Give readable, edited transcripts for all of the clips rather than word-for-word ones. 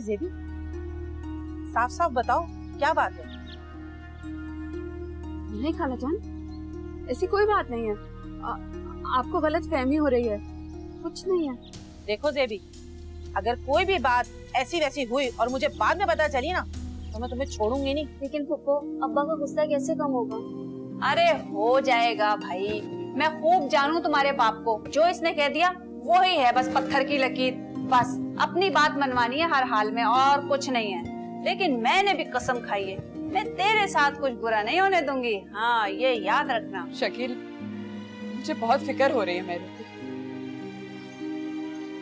जेबी, साफ साफ बताओ क्या बात है? नहीं खाला जान, ऐसी कोई बात नहीं है। आपको गलत फहमी हो रही है, कुछ नहीं है। देखो जेबी, अगर कोई भी बात ऐसी वैसी हुई और मुझे बाद में पता चली ना तो मैं तुम्हें छोड़ूंगी नहीं। लेकिन फुप्पो, अब्बा का गुस्सा कैसे कम होगा? अरे हो जाएगा भाई, मैं खूब जानू तुम्हारे बाप को, जो इसने कह दिया वो ही है बस पत्थर की लकीर। बस अपनी बात मनवानी है हर हाल में, और कुछ नहीं है। लेकिन मैंने भी कसम खाई है, मैं तेरे साथ कुछ बुरा नहीं होने दूंगी। हाँ, ये याद रखना। शकील, मुझे बहुत फिक्र हो रही है मेरे को।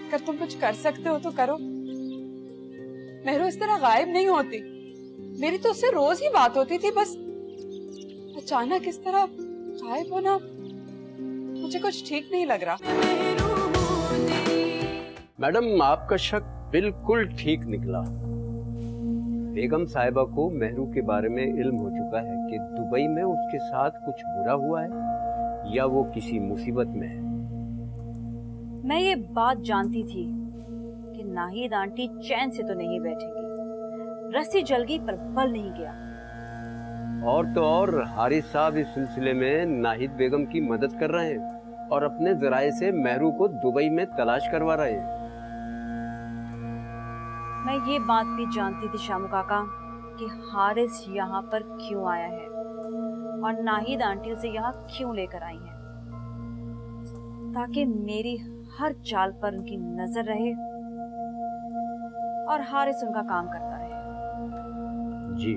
अगर तुम कुछ कर सकते हो तो करो। मेहरू इस तरह गायब नहीं होती, मेरी तो उससे रोज ही बात होती थी, बस अचानक इस तरह गायब होना मुझे कुछ ठीक नहीं लग रहा। मैडम, आपका शक बिल्कुल ठीक निकला। बेगम साहिबा को मेहरू के बारे में इल्म हो चुका है कि दुबई में उसके साथ कुछ बुरा हुआ है या वो किसी मुसीबत में है। मैं ये बात जानती थी कि नाहिद आंटी चैन से तो नहीं बैठेंगी। रस्सी जल गई पर बल नहीं गया। और तो और हारिस साहब इस सिलसिले में नाहिद बेगम की मदद कर रहे हैं और अपने जराये से मेहरू को दुबई में तलाश करवा रहे हैं। मैं ये बात भी जानती थी शामू काका कि हारिस यहाँ पर क्यों आया है और नाहिद आंटी उसे यहाँ क्यों लेकर आई है, ताकि मेरी हर चाल पर उनकी नजर रहे और हारिस उनका काम करता रहे। जी।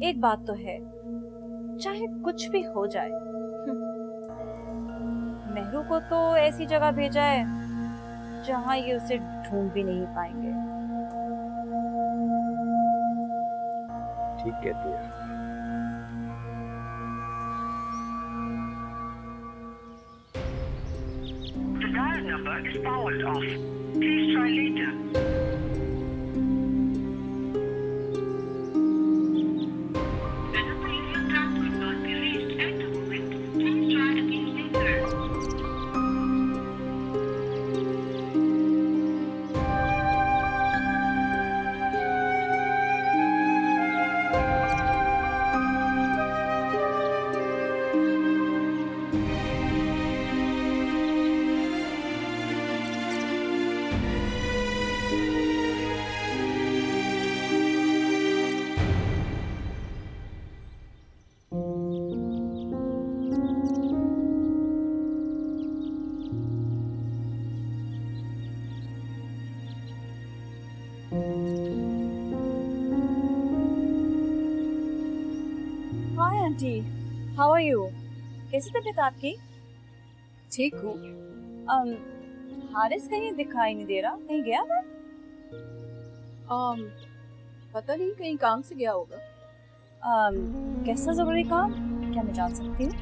एक बात तो है, चाहे कुछ भी हो जाए, मेहरू को तो ऐसी जगह भेजा है जहां ये उसे ढूंढ भी नहीं पाएंगे। ठीक कहती है। The dial number is powered off. Please try later. The number you have dialed could not be reached at the moment. Please try again later. Hi aunty, how are you? कैसी तबीयत आपकी? ठीक हूँ। हारिस कहीं दिखाई नहीं दे रहा, कहीं गया था? पता नहीं, कहीं काम से गया होगा। कैसा जरूरी काम, क्या मैं जान सकती हूँ?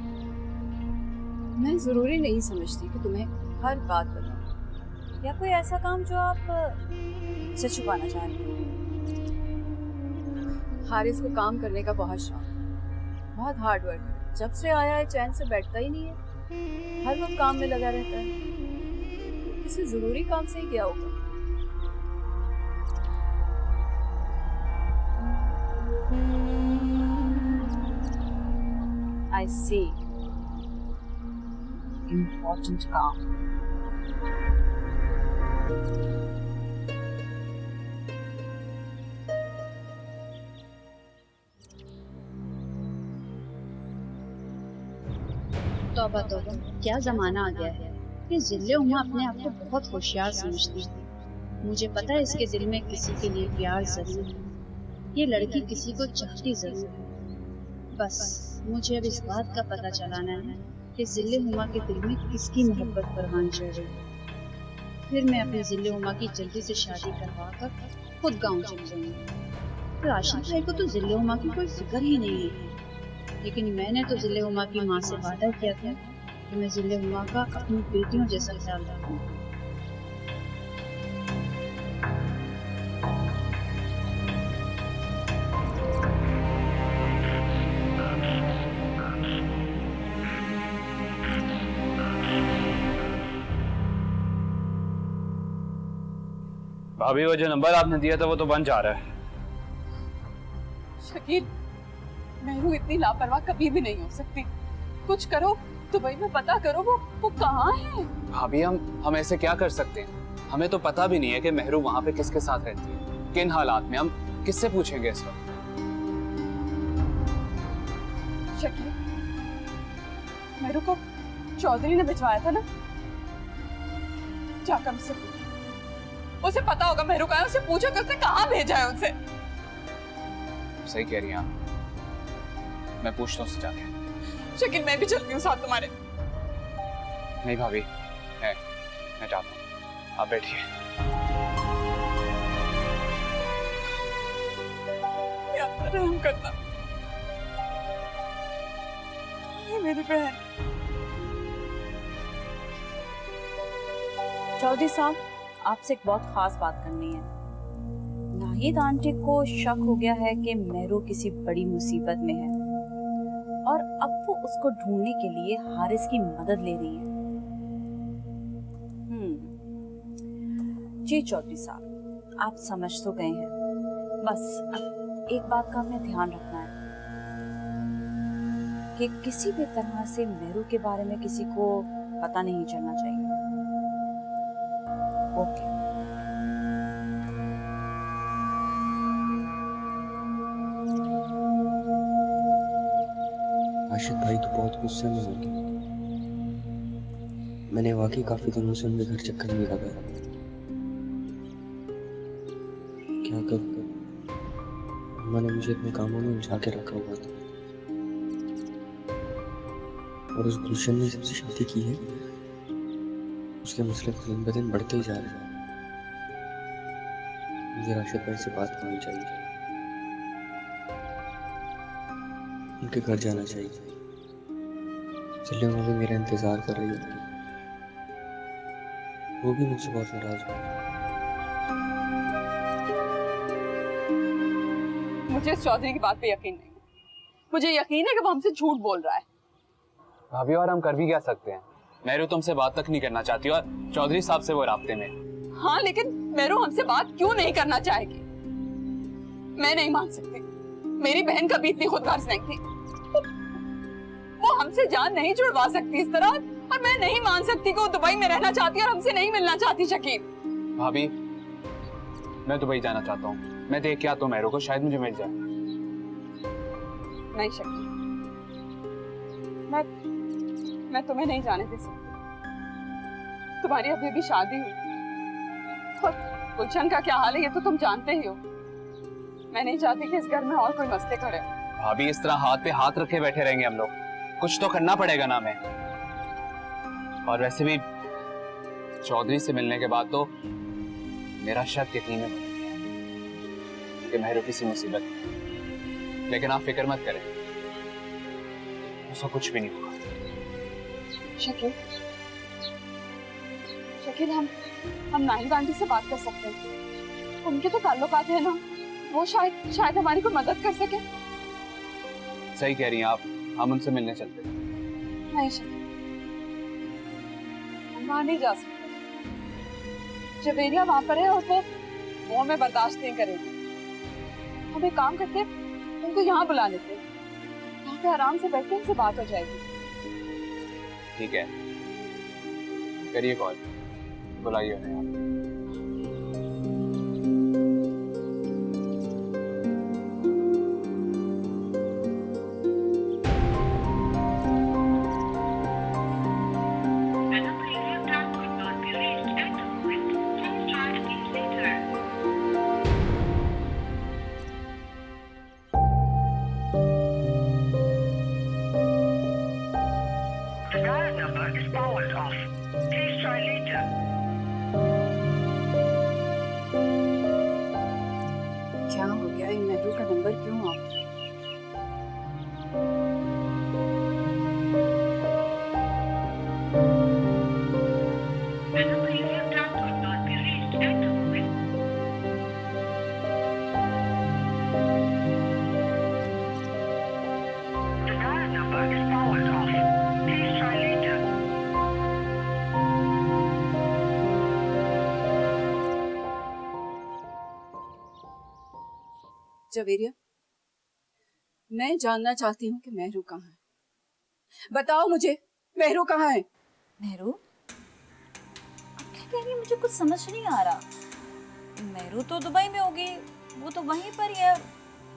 मैं जरूरी नहीं समझती कि तुम्हें हर बात बताऊं। या कोई ऐसा काम जो आप से छुपाना चाहते हैं? हारिस को काम करने का बहुत शौक है, बहुत हार्ड वर्क है। जब से आया है चैन से बैठता ही नहीं है, हर वक्त काम में लगा रहता है। किसी जरूरी काम से ही गया होगा। I see. Important काम। तौबा तौबा, क्या जमाना आ गया है कि जिल्ले उम्मा अपने आप को बहुत होशियार समझती है। मुझे पता है इसके दिल में किसी के लिए प्यार जरूर है, ये लड़की किसी को चाहती जरूर है। बस मुझे अब इस बात का पता चलाना है कि जिल्ले उम्मा के दिल में किसकी मोहब्बत परवान चढ़ रही है। फिर मैं अपनी जिल्ले उम्मा की जल्दी से शादी करवा कर खुद गाँव चली जाऊंगी। राशिद भाई को तो जिल्ले उम्मा की कोई फिक्र ही नहीं है, लेकिन मैंने तो जिले उमा की माँ से वादा किया था कि मैं जिले उमा का अपनी बेटियों जैसा ख्याल रखूंगी। भाभी वो जो नंबर आपने दिया था वो तो बंद जा रहा है। शकील, मेहरू इतनी लापरवाह कभी भी नहीं हो सकती। कुछ करो, दुबई में पता करो वो कहाँ है। भाभी हम ऐसे क्या कर सकते हैं? हमें तो पता भी नहीं है कि मेहरू वहाँ पे किसके साथ रहती है, किन हालात में। हम किससे पूछेंगे इस वक्त? शकील, मेहरू को चौधरी ने भिजवाया था ना, जाकर उससे पूछो, उसे पता होगा मेहरू कहाँ है। उसे पूछो कि उसने कहाँ भेजा है उसे। सही कह रही हैं आप, मैं पूछता हूँ उससे जाके। शकील, मैं भी चलती हूँ साथ तुम्हारे। नहीं भाभी, मैं जाता हूँ, आप बैठिए। या रहम करना, ये मेरी बहन। चौधरी साहब, आपसे एक बहुत खास बात करनी है। नाहिद आंटी को शक हो गया है कि मेहरू किसी बड़ी मुसीबत में है और अब वो उसको ढूंढने के लिए हारिस की मदद ले रही है। जी चौधरी साहब, आप समझ तो गए हैं। बस अब एक बात का हमें ध्यान रखना है कि किसी भी तरह से मेहरू के बारे में किसी को पता नहीं चलना चाहिए। ओके। राशिद भाई तो बहुत गुस्से में होंगे। मैंने वाकई काफी दिनों से उनके घर चक्कर नहीं लगाया। क्या करूं? उन्होंने मुझे अपने कामों में उलझा के रखा हुआ था और उस गुलशन ने सबसे शादी की है। उसके मसले दिन ब दिन बढ़ते ही जा रहे हैं। मुझे राशिद भाई से बात करनी चाहिए, उनके घर जाना चाहिए। चलिए, वो भी मेरा इंतजार कर रही होगी। वो भी मुझसे बहुत नाराज है। मुझे इस चौधरी की बात पे यकीन नहीं है। मुझे यकीन है कि वो हमसे झूठ बोल रहा है। भाभी, और हम कर भी क्या सकते हैं? मेहरू तुमसे बात तक नहीं करना चाहती और चौधरी साहब से वो रास्ते में। हाँ, लेकिन मेहरू हमसे बात क्यों नहीं करना चाहेगी? मैं नहीं मान सकती। मेरी बहन कभी इतनी खुदगर्ज नहीं थी। वो हमसे जान नहीं जुड़वा सकती इस तरह, और मैं नहीं मान सकती कि वो दुबई में रहना चाहती है और हमसे नहीं मिलना चाहती। शकील, भाभी, मैं दुबई जाना चाहता हूँ। मैं देख के आता हूँ मेहरू को, शायद मुझे मिल जाए। नहीं शकील, मैं तुम्हें नहीं जाने दे सकती। तुम्हारी अभी भी शादी हुई और गुलशन का क्या हाल है ये तो तुम जानते ही हो। मैं नहीं चाहती कि इस घर में और कोई मसले खड़े। भाभी, इस तरह हाथ पे हाथ रखे बैठे रहेंगे हम लोग? कुछ तो करना पड़ेगा ना हमें। और वैसे भी चौधरी से मिलने के बाद तो मेरा शक यकीन में बदल गया कि मेहरू किसी मुसीबत में। लेकिन आप फिक्र मत करें, उसको कुछ भी नहीं होगा। शकील, शकील, हम नाहिद आंटी से बात कर सकते हैं। उनके तो ताल्लुकात है ना, वो शायद हमारी को मदद कर सके। सही कह रही हैं आप, हम उनसे मिलने चलते हैं। नहीं शकील, हम वहां नहीं जा सकते। जवेरिया वहां पर है और वो हमें बर्दाश्त नहीं करेगी। हम एक काम करते हैं, उनको यहाँ बुला लेते हैं। यहाँ पे आराम से बैठ के उनसे बात हो जाएगी। ठीक है, करिए कॉल, बुलाइए उन्हें आप। The number you have dialed could not be reached at the moment. Please try again later. The dial number is powered off. Please try later. क्या हो गया? ये मेहरू का नंबर क्यों of? The number you have dialed could not be reached at the moment. The dial number is powered off. Please try later. Javeria, मैं जानना चाहती हूँ कि मेहरू कहाँ है। बताओ मुझे, मेहरू कहाँ है? मेहरू? आप क्या कह रही हैं? मुझे कुछ समझ नहीं आ रहा। मेहरू तो दुबई में होगी, वो तो वहीं पर ही है,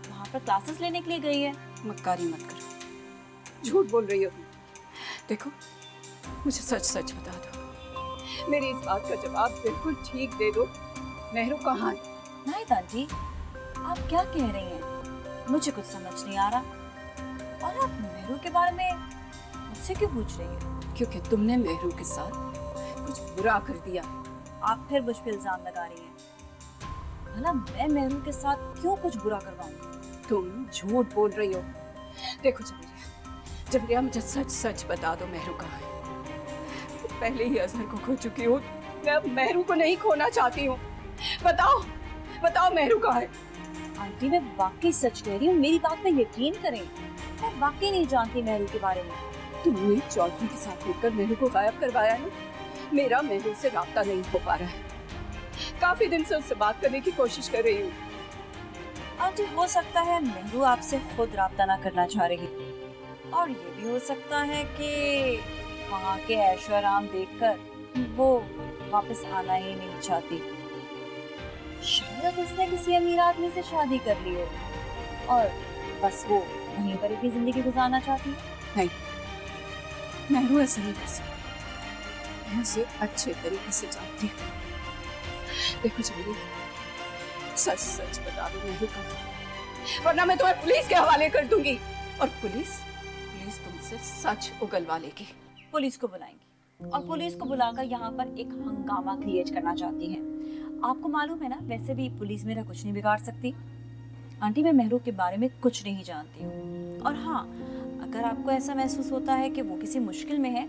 वहाँ पर क्लासेस लेने के लिए गई है। मक्कारी मत करो, झूठ बोल रही हो तुम। देखो, मुझे सच सच बता दो, मेरी इस बात का जवाब बिल्कुल ठीक दे दो। मेहरू कहाँ है? नाहिद आंटी, आप क्या कह रही हैं? मुझे कुछ समझ नहीं आ रहा। और आप मेहरू के बारे में मुझसे क्यों पूछ रही हैं? क्योंकि तुमने मेहरू के साथ कुछ बुरा कर दिया। आप फिर मुझ पे इल्जाम लगा रही हैं। भला मैं मेहरू के साथ क्यों कुछ बुरा करवाऊंगी? तुम झूठ बोल रही हो। देखो जबरिया, मुझे सच सच बता दो, मेहरू कहाँ है? मैं पहले ही अजहर को खो चुकी हूँ, मैं अब मेहरू को नहीं खोना चाहती हूँ। बताओ बताओ, मेहरू कहाँ है? आंटी, मैं वाकई सच कह रही हूँ, मेरी बात पे यकीन करें। मैं वाकई नहीं जानती मेहरू के बारे में। तुमने चौधरी के साथ मिलकर मेहरू को गायब करवाया ना। मेरा मेहरू से राब्ता नहीं हो पा रहा है। काफी दिन से उससे बात करने की कोशिश कर रही हूँ। आंटी, हो सकता है मेहरू आपसे खुद राब्ता ना करना चाह रही, और ये भी हो सकता है कि वहाँ के ऐशो आराम देखकर वो वापस आना ही नहीं चाहती। शायद उसने किसी अमीर आदमी से शादी कर ली हो और बस वो वहीं पर अपनी जिंदगी गुजारना चाहती है। नहीं, मेहरू ऐसा नहीं कर सकती। मैं उसे अच्छे तरीके से जानती हूँ। देखो जबरी, सच सच बता दो, मेहरू कहाँ है? वरना मैं तुम्हें पुलिस के हवाले कर दूंगी, और पुलिस तुमसे सच उगलवा लेगी। पुलिस को बुलाएंगी और पुलिस को बुलाकर यहाँ पर एक हंगामा क्रिएट करना चाहती हैं। आपको मालूम है ना, वैसे भी पुलिस मेरा कुछ नहीं बिगाड़ सकती। आंटी, मैं मेहरू के बारे में कुछ नहीं जानती हूँ, और हाँ, अगर आपको ऐसा महसूस होता है कि वो किसी मुश्किल में है,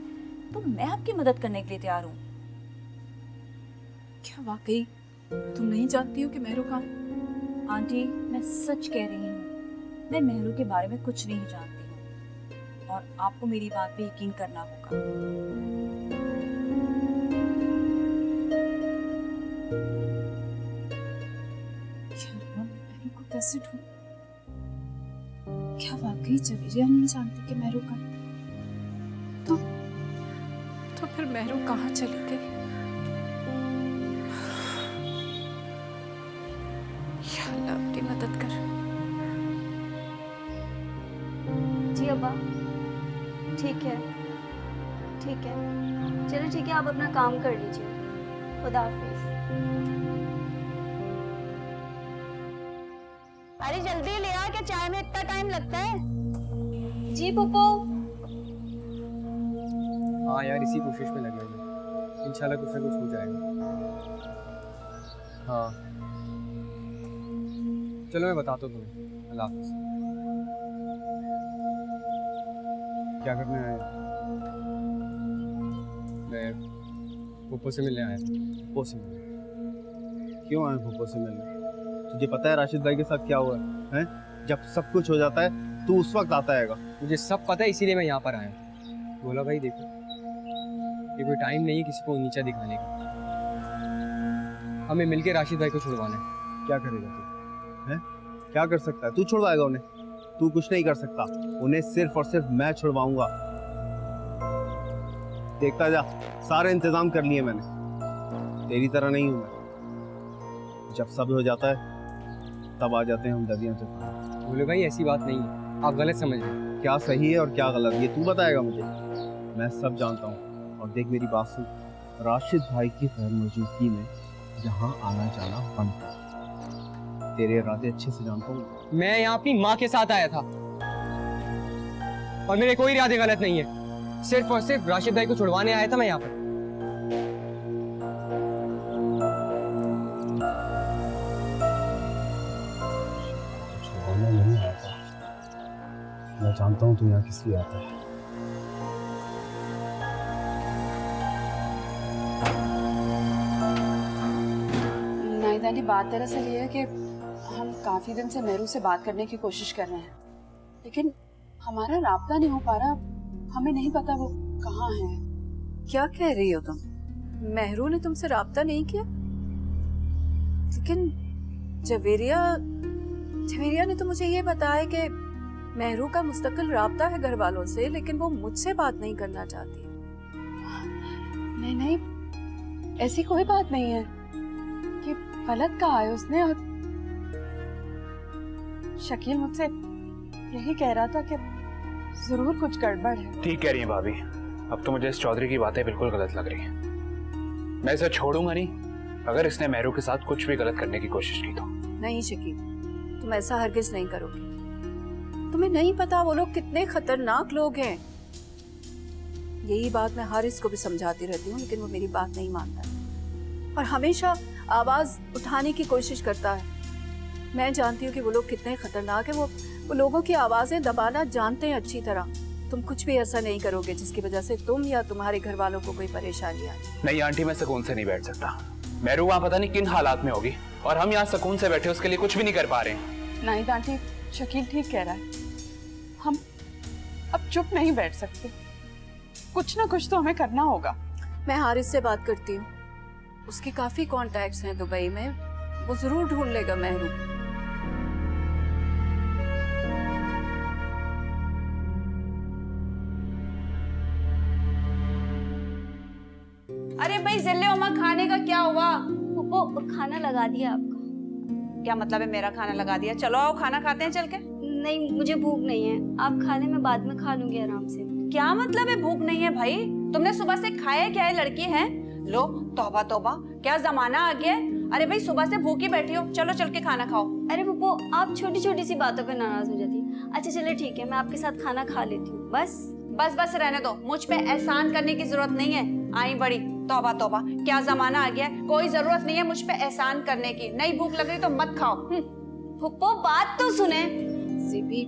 तो मैं आपकी मदद करने के लिए तैयार हूँ। क्या वाकई तुम नहीं जानती हो कि मेहरू कहाँ है? आंटी, मैं सच कह रही हूँ, मैं मेहरू के बारे में कुछ नहीं जानती हूँ, और आपको मेरी बात पे यकीन करना होगा। मेहरू को कैसे ढूंढूं? क्या वाकई जवेरिया नहीं जानती कि मेहरू कहाँ है? तो फिर मेहरू कहाँ चली गई? या अल्लाह, अपनी मदद कर। जी अब्बा, ठीक है ठीक है, चलो ठीक है, आप अपना काम कर लीजिए। खुदा हाफिज। अरे जल्दी ले आ, क्या चाय में इतना टाइम लगता है? जी पुप्पो। हाँ यार, इसी कोशिश में लगे हुए हैं। इंशाल्लाह कुछ ना कुछ हो जाएगा। हाँ चलो, मैं बताता हूँ तुम्हें। अल्लाह हाफिज़। क्या करने आए? मैं पुप्पो से मिलने आया था। पुप्पो से मिलने? क्यों आए पुप्पो से मिलने? तुझे पता है राशिद भाई के साथ क्या हुआ है? जब सब कुछ हो जाता है तू उस वक्त आता है। मुझे सब पता है, इसीलिए मैं यहाँ पर आया हूँ। बोला भाई, देखो ये कोई टाइम नहीं है किसी को नीचा दिखाने का। हमें मिलके राशिद भाई को छुड़वाना है। क्या करेगा तू? हैं? क्या कर सकता है? तू छुड़वाएगा उन्हें? तू कुछ नहीं कर सकता। उन्हें सिर्फ और सिर्फ मैं छुड़वाऊंगा। देखता जा, सारे इंतजाम कर लिए मैंने। तेरी तरह नहीं हूं मैं। जब सब हो जाता है तब आ जाते हैं हम दरिया से। बोले भाई, ऐसी बात नहीं है, आप गलत समझ रहे हैं। क्या सही है और क्या गलत, ये तू बताएगा मुझे। मैं सब जानता हूँ। और देख मेरी बात सुन, राशिद भाई की गैर मौजूदगी में यहाँ आना जाना बंद कर। तेरे इरादे अच्छे से जानता हूँ। मैं यहाँ अपनी माँ के साथ आया था और मेरे कोई इरादे गलत नहीं है। सिर्फ और सिर्फ राशिद भाई को छुड़वाने आया था मैं यहाँ पर। छुड़वाने नहीं आया था। मैं जानता हूँ तू यहाँ किस लिए आता है। नाहिदा, बात दरअसल ये है कि हम काफी दिन से मेहरू से बात करने की कोशिश कर रहे हैं, लेकिन हमारा राब्ता नहीं हो पा रहा। हमें नहीं पता वो कहाँ है। क्या कह रही हो तुम? मेहरू ने तुमसे राब्ता नहीं किया? लेकिन झवेरिया ने तो मुझे ये बताया कि मेहरू का मुस्तकिल राब्ता है घर वालों से, लेकिन वो मुझसे बात नहीं करना चाहती। नहीं नहीं, ऐसी कोई बात नहीं है। ये गलत कहा है उसने। और शकील मुझसे यही कह रहा था कि जरूर कुछ गड़बड़ है। ठीक कह रही है भाभी। अब तो मुझे इस चौधरी की बातें बिल्कुल गलत लग रही हैं। मैं इसे छोड़ूंगा नहीं अगर इसने मेहरू के साथ कुछ भी गलत करने की कोशिश की तो। नहीं शकील, तुम ऐसा हरगिज नहीं करोगे। तुम्हें नहीं पता वो लोग कितने खतरनाक लोग हैं। यही बात मैं हारिस को भी समझाती रहती हूँ, लेकिन वो मेरी बात नहीं मानता और हमेशा आवाज उठाने की कोशिश करता है। मैं जानती हूँ कि वो लोग कितने खतरनाक हैं। वो लोगों की आवाजें दबाना जानते हैं अच्छी तरह। तुम कुछ भी ऐसा नहीं करोगे जिसकी वजह से तुम या तुम्हारे घर वालों को कोई परेशानी आए। नहीं आंटी, मैं सुकून से नहीं बैठ सकता। मेहरू वहाँ पता नहीं किन हालात में होगी और हम यहाँ सुकून से बैठे उसके लिए कुछ भी नहीं कर पा रहे हैं। नहीं आंटी, शकील ठीक कह रहा है। हम अब चुप नहीं बैठ सकते। कुछ ना कुछ तो हमें करना होगा। मैं हारिस से बात करती हूँ, उसके काफी कॉन्टैक्ट्स हैं दुबई में। वो जरूर ढूंढ लेगा मेहरू। अरे भाई जिल्ले उमा, खाने का क्या हुआ? वो खाना लगा दिया आपका। क्या मतलब है मेरा खाना लगा दिया? चलो आओ खाना खाते हैं चल के। नहीं, मुझे भूख नहीं है। आप खा लें, मैं बाद में खा लूंगी आराम से। क्या मतलब है भूख नहीं है भाई? तुमने सुबह से खाया क्या है? लड़की है लो, तौबा तौबा, क्या जमाना आ गया है। अरे भाई सुबह से भूखी बैठी हो, चलो चल के खाना खाओ। अरे पप्पो, आप छोटी छोटी सी बातों पे नाराज हो जाती हैं। अच्छा चलिए ठीक है, मैं आपके साथ खाना खा लेती हूँ। बस बस बस रहने दो, मुझ पे एहसान करने की जरूरत नहीं है। आई बड़ी, तौबा तौबा, क्या जमाना आ गया है। कोई जरूरत नहीं है मुझ पे एहसान करने की। नहीं भूख लग रही तो मत खाओ। पप्पो बात तो सुने। ज़ेबी,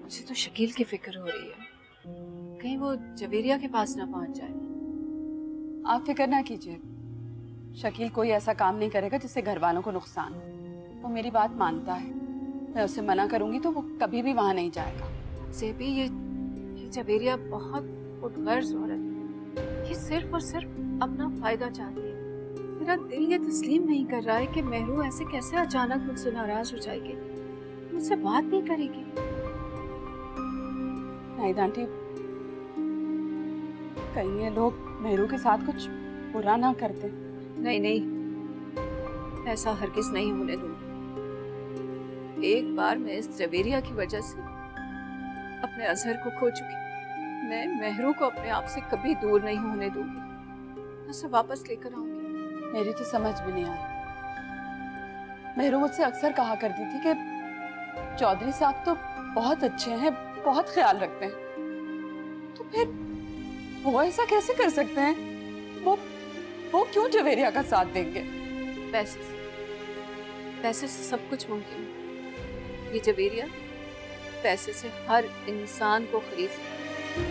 मुझे तो शकील की फिक्र हो रही है, कहीं वो जवेरिया के पास ना पहुंच जाए। आप फिक्र ना कीजिए, शकील कोई ऐसा काम नहीं करेगा जिससे घर वालों को नुकसान हो। वो मेरी बात मानता है। मैं उसे मना करूंगी तो वो कभी भी वहां नहीं जाएगा। ज़ेबी, ये जवेरिया बहुत खुदगर्ज औरत है। ये सिर्फ और सिर्फ अपना फायदा चाहती है। मेरा दिल ये तस्लीम नहीं कर रहा है कि मेहरू ऐसे कैसे अचानक मुझसे नाराज हो जाएगी, मुझसे बात नहीं करेगी। नहीं आंटी, कहीं ये लोग मेहरू के साथ कुछ बुरा ना करते। नहीं नहीं, ऐसा हरगिज नहीं होने दूंगी। एक बार मैं इस जवेरिया की वजह से अपने अजहर को खो चुकी। मैं मेहरू को अपने आप से कभी दूर नहीं होने दूंगी। मैं उसे वापस लेकर आऊंगी। मेरी तो समझ भी नहीं आई। मेहरू मुझसे अक्सर कहा करती थी कि चौधरी साहब तो बहुत अच्छे हैं, बहुत ख्याल रखते हैं। तो फिर वो ऐसा कैसे कर सकते हैं? वो क्यों जवेरिया का साथ देंगे? पैसे से सब कुछ मुमकिन है। ये जवेरिया पैसे से हर इंसान को खरीद सकती है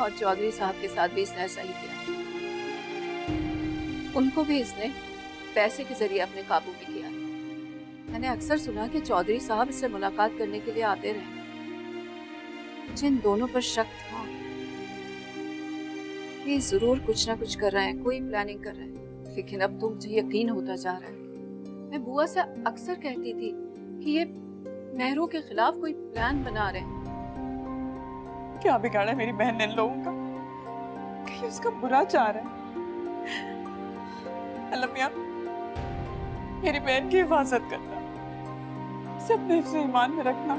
और चौधरी साहब के साथ भी इसने ऐसा ही किया। उनको भी इसने पैसे के जरिए अपने काबू में किया। मैंने अक्सर सुना कि चौधरी साहब इससे मुलाकात करने के लिए आते रहे। जिन दोनों पर शक था, ये जरूर कुछ ना कुछ कर रहे हैं, कोई प्लानिंग कर रहे हैं। लेकिन अब तो मुझे यकीन होता जा रहा है। मैं बुआ से अक्सर कहती थी कि ये मेहरू के खिलाफ कोई प्लान बना रहे हैं। क्या बिगाड़ा मेरी बहन ने इन लोगों का? कहीं उसका बुरा चाह रहा है। अल्लाह मियां, मेरी बहन की हिफाजत करना, उसे अपने हिफ्ज़-ए-ईमान में रखना।